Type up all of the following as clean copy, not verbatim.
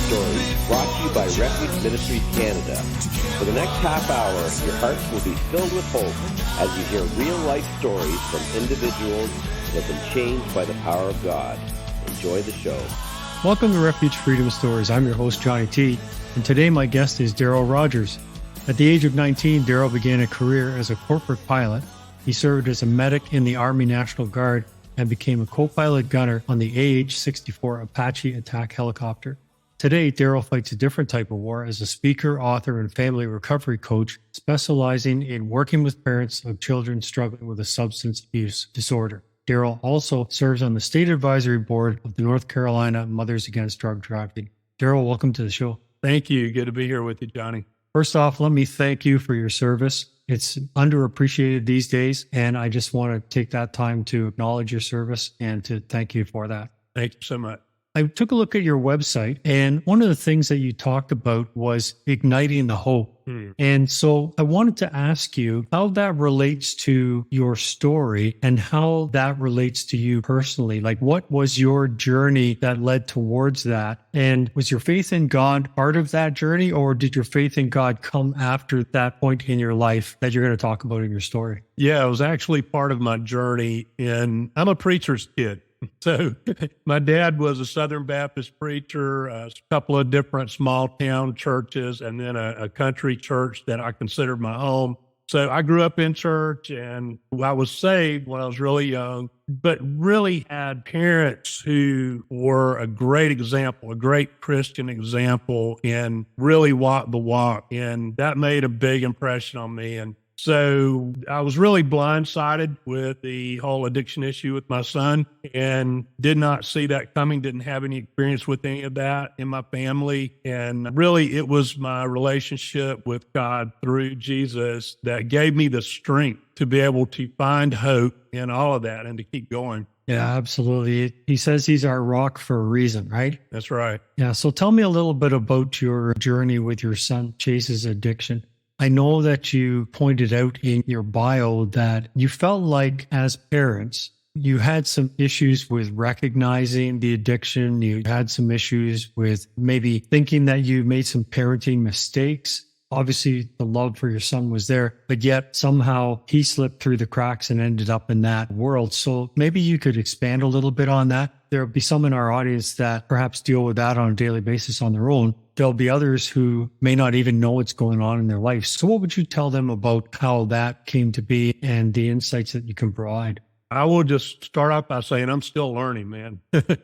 Stories, brought to you by Refuge Ministries Canada. For the next half hour, your hearts will be filled with hope as you hear real-life stories from individuals that have been changed by the power of God. Enjoy the show. Welcome to Refuge Freedom Stories. I'm your host, Johnny T., and today my guest is Darryl Rodgers. At the age of 19, Darryl began a career as a corporate pilot. He served as a medic in the Army National Guard and became a co-pilot gunner on the AH-64 Apache attack helicopter. Today, Darryl fights a different type of war as a speaker, author, and family recovery coach, specializing in working with parents of children struggling with a substance abuse disorder. Darryl also serves on the state advisory board of the North Carolina Mothers Against Drug Trafficking. Darryl, welcome to the show. Thank you. Good to be here with you, Johnny. First off, let me thank you for your service. It's underappreciated these days, and I just want to take that time to acknowledge your service and to thank you for that. Thank you so much. I took a look at your website, and one of the things that you talked about was igniting the hope. And so I wanted to ask you how that relates to your story and how that relates to you personally. Like, what was your journey that led towards that? And was your faith in God part of that journey, or did your faith in God come after that point in your life that you're going to talk about in your story? Yeah, it was actually part of my journey. And I'm a preacher's kid. So my dad was a Southern Baptist preacher, a couple of different small town churches, and then a country church that I considered my home. So I grew up in church, and I was saved when I was really young, but really had parents who were a great example, a great Christian example, and really walked the walk. And that made a big impression on me. And so I was really blindsided with the whole addiction issue with my son and did not see that coming, didn't have any experience with any of that in my family. And really, it was my relationship with God through Jesus that gave me the strength to be able to find hope in all of that and to keep going. Yeah, absolutely. He says he's our rock for a reason, right? That's right. Yeah. So tell me a little bit about your journey with your son, Chase's addiction. I know that you pointed out in your bio that you felt like as parents, you had some issues with recognizing the addiction. You had some issues with maybe thinking that you made some parenting mistakes. Obviously, the love for your son was there, but yet somehow he slipped through the cracks and ended up in that world. So maybe you could expand a little bit on that. There'll be some in our audience that perhaps deal with that on a daily basis on their own. There'll be others who may not even know what's going on in their life. So what would you tell them about how that came to be and the insights that you can provide? I will just start off by saying I'm still learning, man.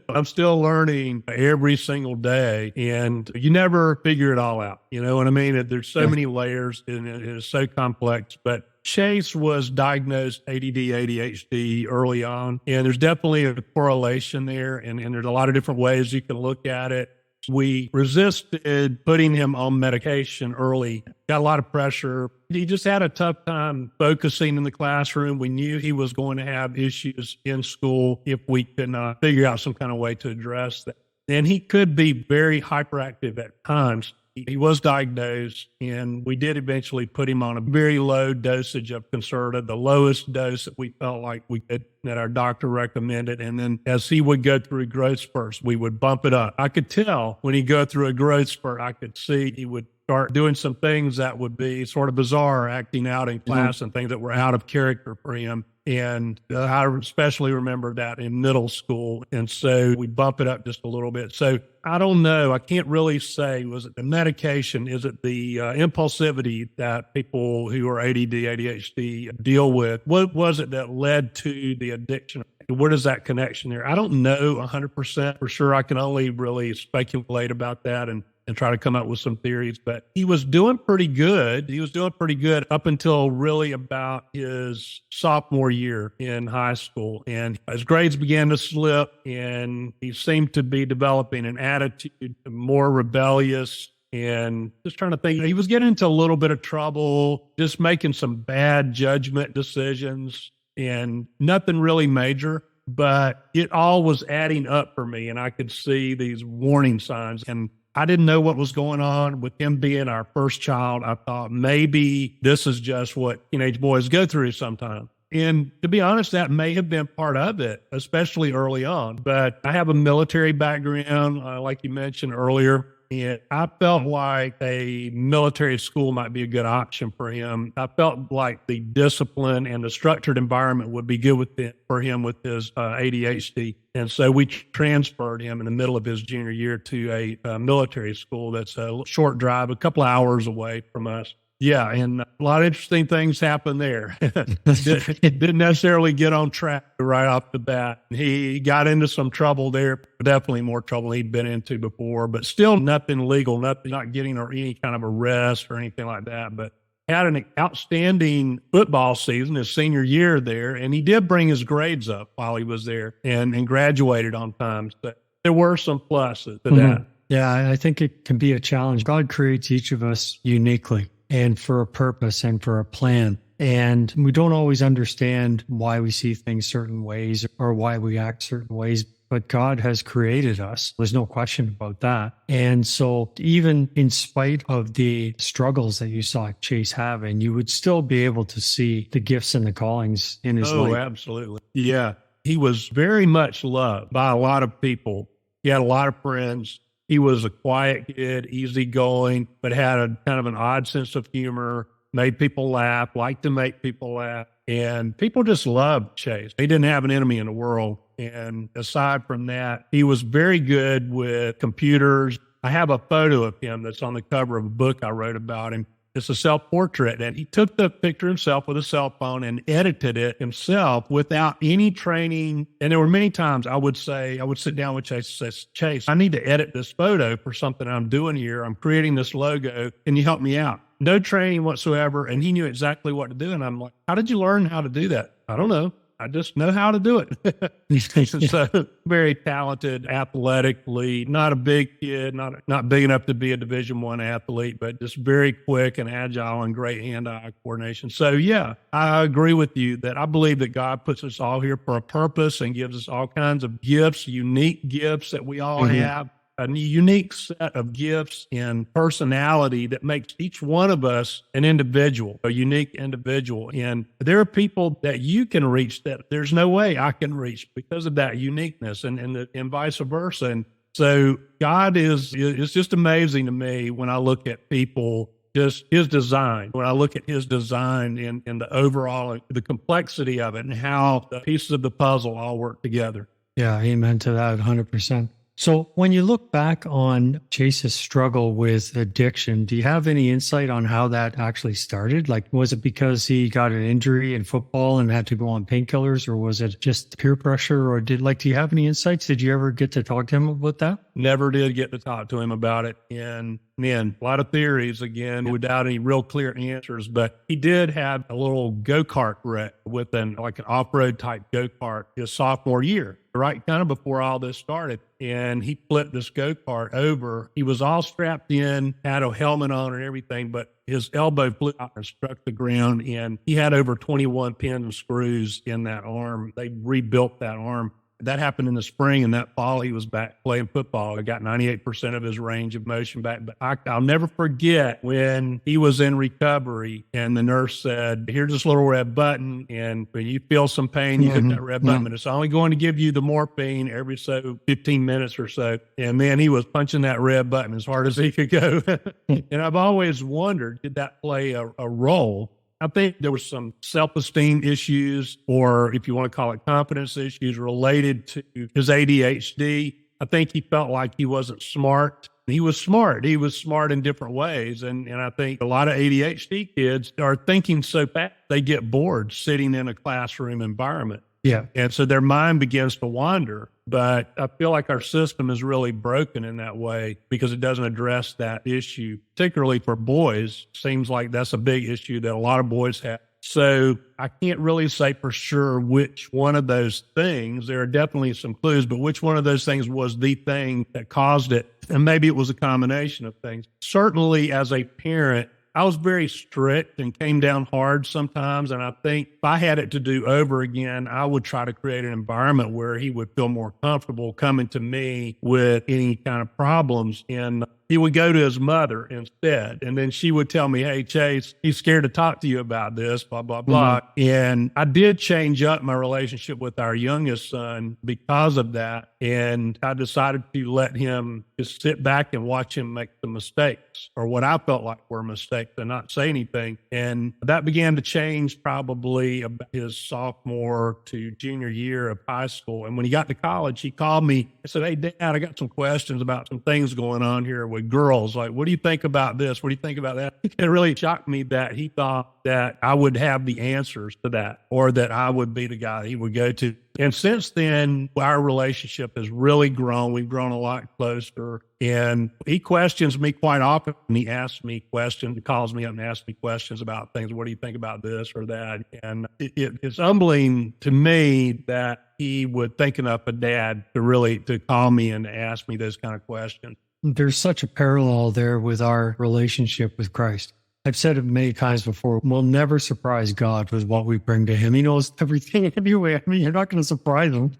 I'm still learning every single day, and you never figure it all out. You know what I mean? There's so many layers, and it is so complex. But Chase was diagnosed ADD, ADHD early on, and there's definitely a correlation there, and there's a lot of different ways you can look at it. We resisted putting him on medication early, got a lot of pressure. He just had a tough time focusing in the classroom. We knew he was going to have issues in school if we could not figure out some kind of way to address that. And he could be very hyperactive at times. He was diagnosed, and we did eventually put him on a very low dosage of Concerta, the lowest dose that we felt like we could, that our doctor recommended. And then as he would go through growth spurts, we would bump it up. I could tell when he go through a growth spurt, I could see he would start doing some things that would be sort of bizarre, acting out in class and things that were out of character for him. And I especially remember that in middle school. And so we bump it up just a little bit. So I don't know. I can't really say, was it the medication? Is it the impulsivity that people who are ADD, ADHD deal with? What was it that led to the addiction? Where does that connection there? I don't know 100% for sure. I can only really speculate about that and try to come up with some theories, but he was doing pretty good. He was doing pretty good up until really about his sophomore year in high school. And his grades began to slip, and he seemed to be developing an attitude, more rebellious, and just trying to think. He was getting into a little bit of trouble, just making some bad judgment decisions, and nothing really major. But it all was adding up for me, and I could see these warning signs. And I didn't know what was going on with him being our first child. I thought maybe this is just what teenage boys go through sometimes. And to be honest, that may have been part of it, especially early on. But I have a military background, like you mentioned earlier. And I felt like a military school might be a good option for him. I felt like the discipline and the structured environment would be good for him with his ADHD. And so we transferred him in the middle of his junior year to a military school that's a short drive, a couple of hours away from us. Yeah, and a lot of interesting things happened there. It didn't necessarily get on track right off the bat. He got into some trouble there, definitely more trouble he'd been into before, but still nothing legal, not getting or any kind of arrest or anything like that. But had an outstanding football season his senior year there, and he did bring his grades up while he was there and graduated on time. So there were some pluses to that. Yeah, I think it can be a challenge. God creates each of us uniquely and for a purpose and for a plan. And we don't always understand why we see things certain ways or why we act certain ways, but God has created us. There's no question about that. And so even in spite of the struggles that you saw Chase having, you would still be able to see the gifts and the callings in his life. Oh, absolutely. Yeah. He was very much loved by a lot of people. He had a lot of friends. He was a quiet kid, easygoing, but had a kind of an odd sense of humor, made people laugh, liked to make people laugh. And people just loved Chase. He didn't have an enemy in the world. And aside from that, he was very good with computers. I have a photo of him that's on the cover of a book I wrote about him. It's a self-portrait, and he took the picture himself with a cell phone and edited it himself without any training. And there were many times I would sit down with Chase and say, Chase, I need to edit this photo for something I'm doing here. I'm creating this logo. Can you help me out? No training whatsoever. And he knew exactly what to do. And I'm like, how did you learn how to do that? I don't know. I just know how to do it. So very talented, athletically, not a big kid, not big enough to be a Division I athlete, but just very quick and agile and great hand-eye coordination. So yeah, I agree with you that I believe that God puts us all here for a purpose and gives us all kinds of gifts, unique gifts that we all have. A unique set of gifts and personality that makes each one of us an individual, a unique individual. And there are people that you can reach that there's no way I can reach because of that uniqueness and vice versa. And so God is just amazing to me when I look at people, just his design, when I look at his design and the overall, the complexity of it and how the pieces of the puzzle all work together. Yeah, amen to that 100%. So when you look back on Chase's struggle with addiction, do you have any insight on how that actually started? Like, was it because he got an injury in football and had to go on painkillers, or was it just peer pressure? Or do you have any insights? Did you ever get to talk to him about that? Never did get to talk to him about it. And man, a lot of theories, again, without any real clear answers. But he did have a little go-kart wreck with an off-road type go-kart his sophomore year, right kind of before all this started. And he flipped this go-kart over. He was all strapped in, had a helmet on and everything, but his elbow flew out and struck the ground. And he had over 21 pins and screws in that arm. They rebuilt that arm. That happened in the spring, and that fall he was back playing football. He got 98% of his range of motion back. But I'll never forget when he was in recovery and the nurse said, here's this little red button, and when you feel some pain, you hit that red button, but it's only going to give you the morphine every 15 minutes or so. And man, he was punching that red button as hard as he could go. And I've always wondered, did that play a role? I think there was some self-esteem issues, or if you want to call it confidence issues, related to his ADHD. I think he felt like he wasn't smart. He was smart. He was smart in different ways. And I think a lot of ADHD kids are thinking so fast, they get bored sitting in a classroom environment. Yeah. And so their mind begins to wander. But I feel like our system is really broken in that way because it doesn't address that issue, particularly for boys. Seems like that's a big issue that a lot of boys have. So I can't really say for sure which one of those things. There are definitely some clues, but which one of those things was the thing that caused it? And maybe it was a combination of things. Certainly as a parent, I was very strict and came down hard sometimes. And I think if I had it to do over again, I would try to create an environment where he would feel more comfortable coming to me with any kind of problems. And he would go to his mother instead. And then she would tell me, hey, Chase, he's scared to talk to you about this, blah, blah, blah. And I did change up my relationship with our youngest son because of that. And I decided to let him just sit back and watch him make the mistakes, or what I felt like were mistakes, and not say anything. And that began to change probably about his sophomore to junior year of high school. And when he got to college, he called me and said, hey, Dad, I got some questions about some things going on here with girls. Like, what do you think about this? What do you think about that? It really shocked me that he thought that I would have the answers to that, or that I would be the guy he would go to. And since then, our relationship has really grown. We've grown a lot closer. And he questions me quite often. He asks me questions. He calls me up and asks me questions about things. What do you think about this or that? And it's humbling to me that he would think enough of Dad to call me and to ask me those kind of questions. There's such a parallel there with our relationship with Christ. I've said it many times before, we'll never surprise God with what we bring to him. He knows everything anyway. I mean, you're not going to surprise him,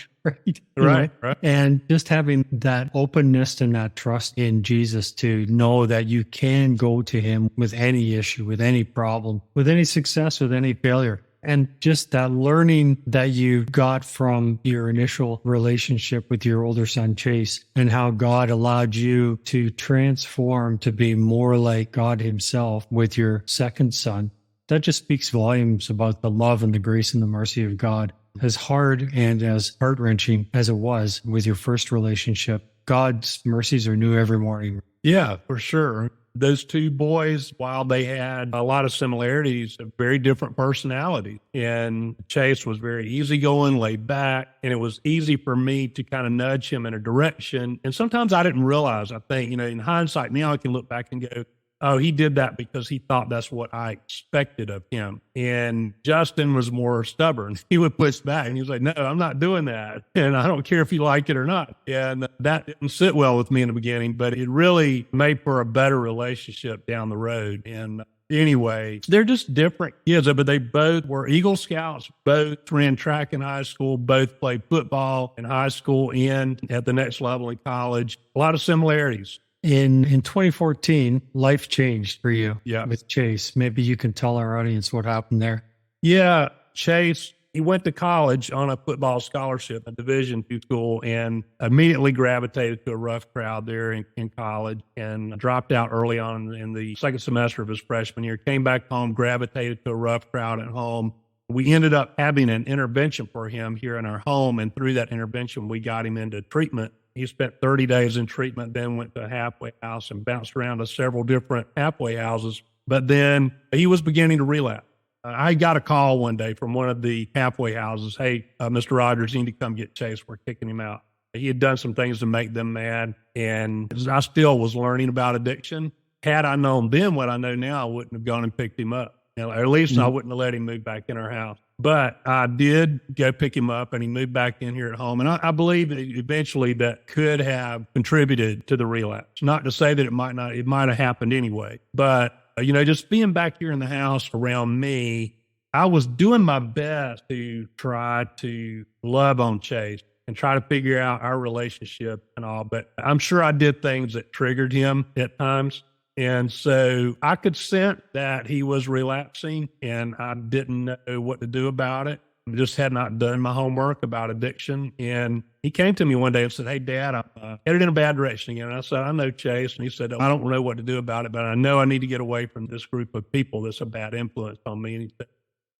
right? Right. And just having that openness and that trust in Jesus to know that you can go to him with any issue, with any problem, with any success, with any failure. And just that learning that you got from your initial relationship with your older son, Chase, and how God allowed you to transform to be more like God himself with your second son, that just speaks volumes about the love and the grace and the mercy of God. As hard and as heart-wrenching as it was with your first relationship, God's mercies are new every morning. Yeah, for sure. Those two boys, while they had a lot of similarities, have very different personalities. And Chase was very easygoing, laid back, and it was easy for me to kind of nudge him in a direction. And sometimes I didn't realize, I think, in hindsight, now I can look back and go, oh, he did that because he thought that's what I expected of him. And Justin was more stubborn. He would push back and he was like, no, I'm not doing that. And I don't care if you like it or not. And that didn't sit well with me in the beginning, but it really made for a better relationship down the road. And anyway, they're just different kids, but they both were Eagle Scouts, both ran track in high school, both played football in high school and at the next level in college. A lot of similarities. In 2014, life changed for you Yeah. with Chase. Maybe you can tell our audience what happened there. Yeah, Chase, he went to college on a football scholarship, a Division II school, and immediately gravitated to a rough crowd there in college, and dropped out early on in the second semester of his freshman year, came back home, gravitated to a rough crowd at home. We ended up having an intervention for him here in our home, and through that intervention, we got him into treatment. He spent 30 days in treatment, then went to a halfway house and bounced around to several different halfway houses. But then he was beginning to relapse. I got a call one day from one of the halfway houses. Hey, Mr. Rodgers, you need to come get Chase. We're kicking him out. He had done some things to make them mad. And I still was learning about addiction. Had I known then what I know now, I wouldn't have gone and picked him up. Or at least I wouldn't have let him move back in our house. But I did go pick him up, and he moved back in here at home. And I believe that eventually that could have contributed to the relapse. Not to say that it might have happened anyway. But, just being back here in the house around me, I was doing my best to try to love on Chase and try to figure out our relationship and all. But I'm sure I did things that triggered him at times. And so I could sense that he was relapsing, and I didn't know what to do about it. I just had not done my homework about addiction. And he came to me one day and said, hey, Dad, I'm headed in a bad direction again. And I said, I know, Chase. And he said, I don't know what to do about it, but I know I need to get away from this group of people that's a bad influence on me. And he said,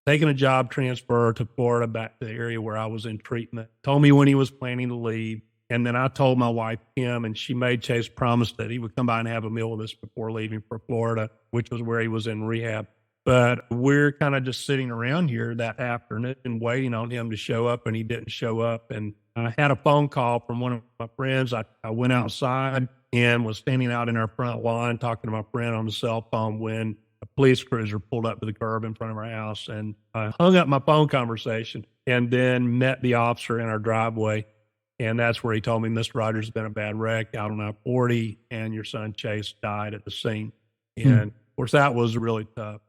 taking a job transfer to Florida, back to the area where I was in treatment. Told me when he was planning to leave. And then I told my wife, Kim, and she made Chase promise that he would come by and have a meal with us before leaving for Florida, which was where he was in rehab. But we're kind of just sitting around here that afternoon and waiting on him to show up, and he didn't show up. And I had a phone call from one of my friends. I went outside and was standing out in our front lawn talking to my friend on the cell phone when a police cruiser pulled up to the curb in front of our house. And I hung up my phone conversation and then met the officer in our driveway. And that's where he told me, Mr. Rodgers has been a bad wreck out on I-40, and your son Chase died at the scene. And of course, that was really tough.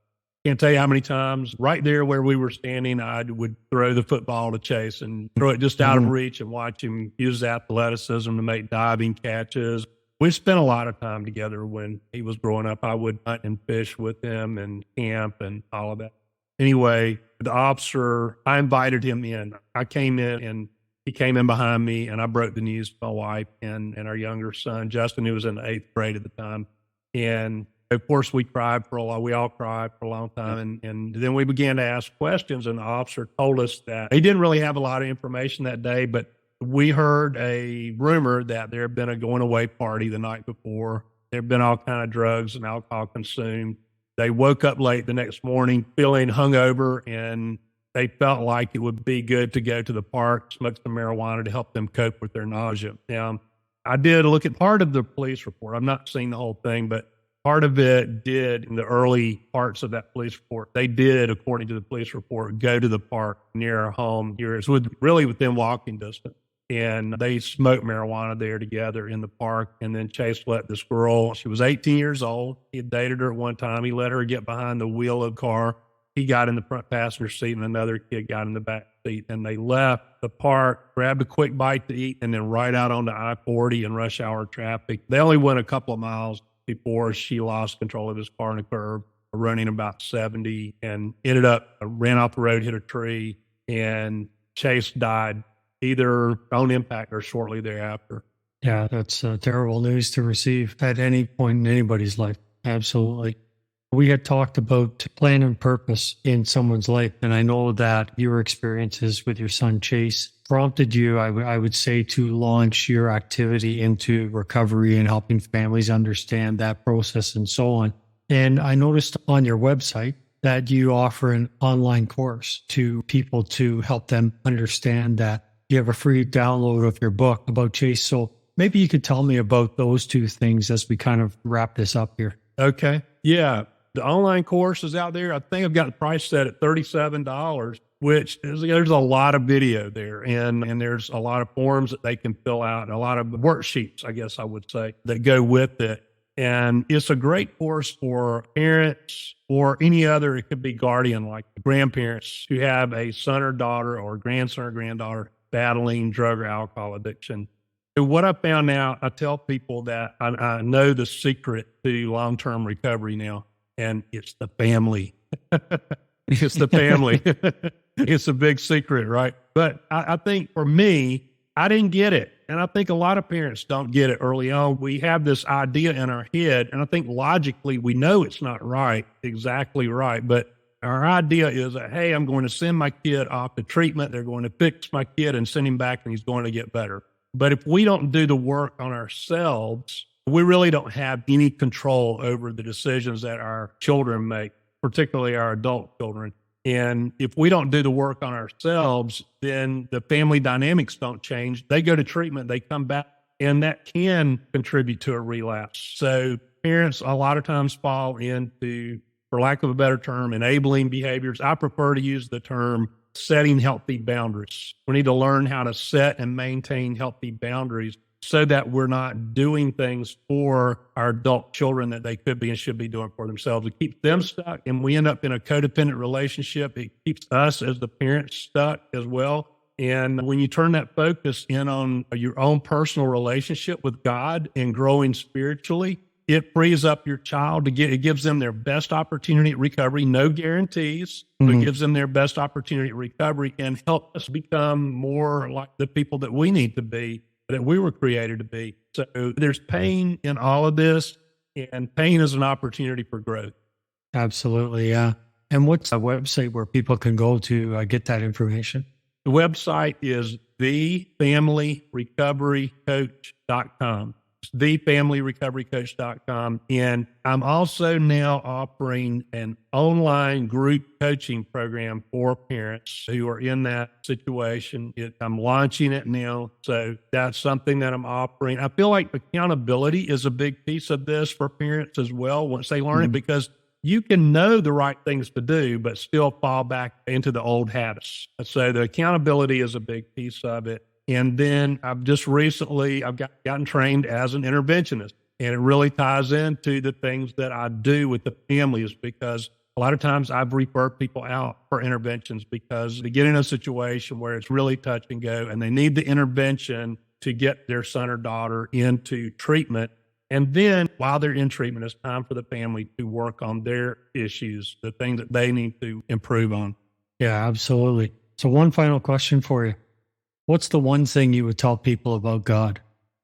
Can't tell you how many times right there where we were standing, I would throw the football to Chase and throw it just out of reach and watch him use athleticism to make diving catches. we spent a lot of time together when he was growing up. I would hunt and fish with him and camp and all of that. Anyway, the officer, I invited him in. I came in and he came in behind me, and I broke the news to my wife and our younger son, Justin, who was in the 8th grade at the time. And of course, we cried for a while. We all cried for a long time. And then we began to ask questions, and the officer told us that he didn't really have a lot of information that day, but we heard a rumor that there had been a going away party the night before. There had been all kind of drugs and alcohol consumed. They woke up late the next morning feeling hungover, and they felt like it would be good to go to the park, smoke some marijuana to help them cope with their nausea. Now, I did look at part of the police report. I've not seen the whole thing, but part of it did, in the early parts of that police report, they did, according to the police report, go to the park near our home here. It's really within walking distance. And they smoked marijuana there together in the park. And then Chase let this girl, she was 18 years old. He had dated her at one time. He let her get behind the wheel of the car. He got in the front passenger seat, and another kid got in the back seat. And they left the park, grabbed a quick bite to eat, and then right out onto I-40 in rush hour traffic. They only went a couple of miles before she lost control of his car in a curve, running about 70, and ended up, ran off the road, hit a tree, and Chase died either on impact or shortly thereafter. Yeah, that's terrible news to receive at any point in anybody's life. Absolutely. We had talked about plan and purpose in someone's life, and I know that your experiences with your son Chase prompted you, I would say, to launch your activity into recovery and helping families understand that process and so on. And I noticed on your website that you offer an online course to people to help them understand that. You have a free download of your book about Chase. So maybe you could tell me about those two things as we kind of wrap this up here. Okay. Yeah. The online course is out there. I think I've got the price set at $37, which is, there's a lot of video there. And there's a lot of forms that they can fill out and a lot of worksheets, I guess I would say, that go with it. And it's a great course for parents or any other, it could be guardian, like grandparents who have a son or daughter or grandson or granddaughter battling drug or alcohol addiction. And what I found out, I tell people that I know the secret to long-term recovery now, and it's the family. It's the family. It's a big secret, right? But I think for me, I didn't get it. And I think a lot of parents don't get it early on. We have this idea in our head, and I think logically we know it's not right, exactly right. But our idea is that, hey, I'm going to send my kid off to treatment. They're going to fix my kid and send him back, and he's going to get better. But if we don't do the work on ourselves, we really don't have any control over the decisions that our children make, particularly our adult children. And if we don't do the work on ourselves, then the family dynamics don't change. They go to treatment, they come back, and that can contribute to a relapse. So parents a lot of times fall into, for lack of a better term, enabling behaviors. I prefer to use the term setting healthy boundaries. We need to learn how to set and maintain healthy boundaries so that we're not doing things for our adult children that they could be and should be doing for themselves. It keeps them stuck, and we end up in a codependent relationship. It keeps us as the parents stuck as well. And when you turn that focus in on your own personal relationship with God and growing spiritually, it frees up your child to it gives them their best opportunity at recovery, no guarantees, but it gives them their best opportunity at recovery and help us become more like the people that we need to be, that we were created to be. So there's pain in all of this, and pain is an opportunity for growth. Absolutely, yeah. And what's a website where people can go to get that information? The website is thefamilyrecoverycoach.com. thefamilyrecoverycoach.com. And I'm also now offering an online group coaching program for parents who are in that situation. I'm launching it now. So that's something that I'm offering. I feel like accountability is a big piece of this for parents as well once they learn it, because you can know the right things to do, but still fall back into the old habits. So the accountability is a big piece of it. And then I've gotten trained as an interventionist, and it really ties into the things that I do with the families, because a lot of times I've referred people out for interventions because they get in a situation where it's really touch and go, and they need the intervention to get their son or daughter into treatment. And then while they're in treatment, it's time for the family to work on their issues, the things that they need to improve on. Yeah, absolutely. So one final question for you. What's the one thing you would tell people about God?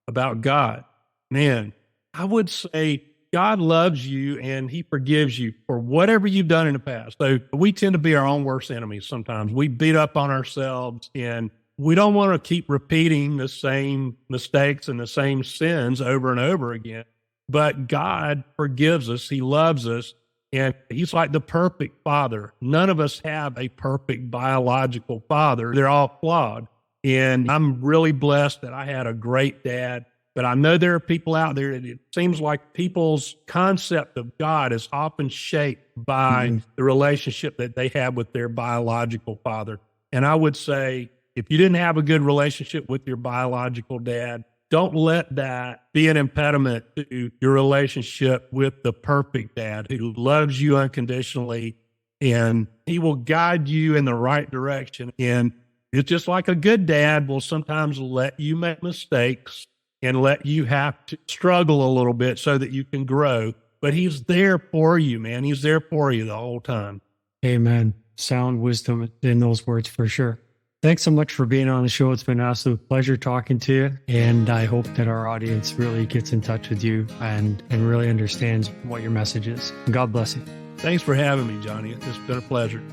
About God, man, I would say God loves you and he forgives you for whatever you've done in the past. So we tend to be our own worst enemies sometimes. We beat up on ourselves and we don't want to keep repeating the same mistakes and the same sins over and over again. But God forgives us. He loves us. And he's like the perfect father. None of us have a perfect biological father. They're all flawed. And I'm really blessed that I had a great dad. But I know there are people out there that it seems like people's concept of God is often shaped by the relationship that they have with their biological father. And I would say, if you didn't have a good relationship with your biological dad, don't let that be an impediment to your relationship with the perfect dad who loves you unconditionally, and he will guide you in the right direction. And it's just like a good dad will sometimes let you make mistakes and let you have to struggle a little bit so that you can grow. But he's there for you, man. He's there for you the whole time. Amen. Sound wisdom in those words for sure. Thanks so much for being on the show. It's been an absolute pleasure talking to you. And I hope that our audience really gets in touch with you and really understands what your message is. God bless you. Thanks for having me, Johnny. It's been a pleasure.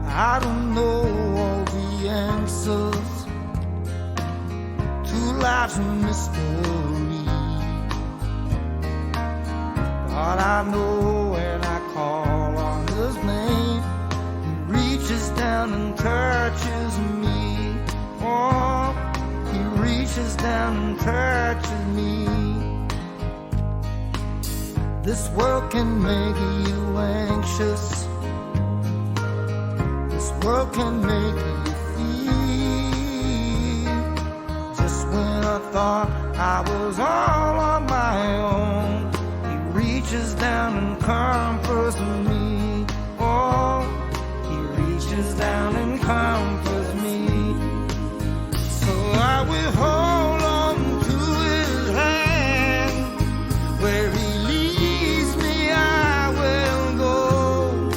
I don't know all the answers to life's mystery, but I know when I call on his name, he reaches down and touches me. Oh, he reaches down and touches me. This world can make you anxious. This world can make you feel. Just when I thought I was all on my own, he reaches down and comforts me. Oh, he reaches down and comforts me. So I will hold on to his hand. Where he leads me, I will go.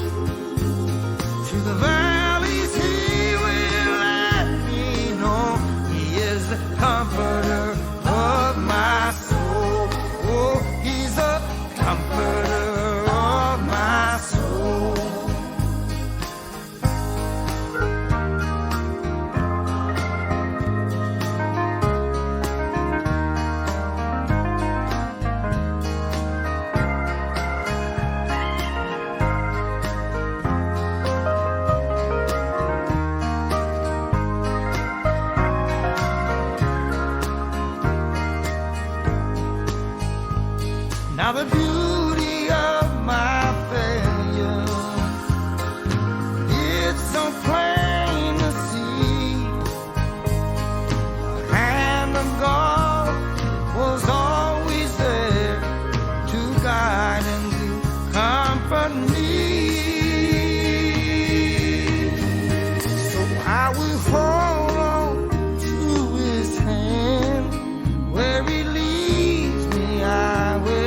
To the valleys he will let me know. He is the comforter of my soul. Oh, he's a comforter of my soul. Now the beauty of my failure, it's so plain to see. The hand of God was always there to guide and to comfort me. So I will hold on to his hand. Where he leads me, I will.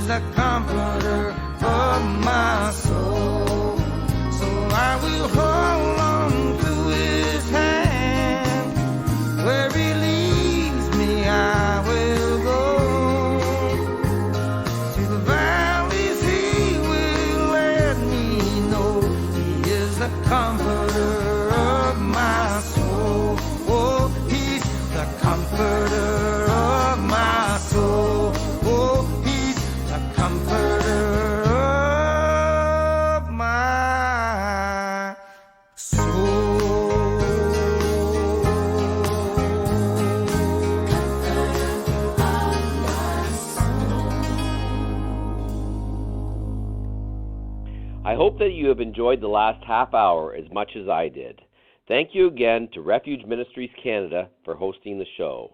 The comforter of my soul. So I will hold on to his hand. Where he leads me, I will go. To the valleys he will let me know. He is the comforter of my soul. Oh, he's the comforter of my soul. Oh, comforter of my soul. I hope that you have enjoyed the last half hour as much as I did. Thank you again to Refuge Ministries Canada for hosting the show.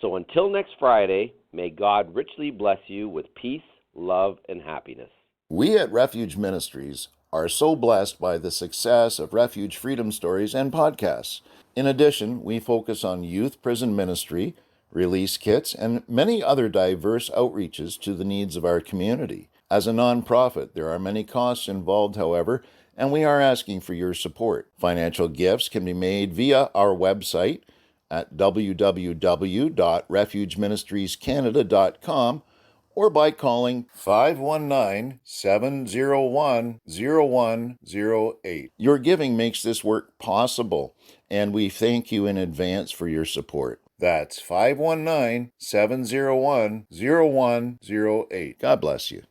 So until next Friday, may God richly bless you with peace, love, and happiness. We at Refuge Ministries are so blessed by the success of Refuge Freedom Stories and podcasts. In addition, we focus on youth prison ministry, release kits, and many other diverse outreaches to the needs of our community. As a nonprofit, there are many costs involved, however, and we are asking for your support. Financial gifts can be made via our website at www.refugeministriescanada.com or by calling 519-701-0108. Your giving makes this work possible, and we thank you in advance for your support. That's 519-701-0108. God bless you.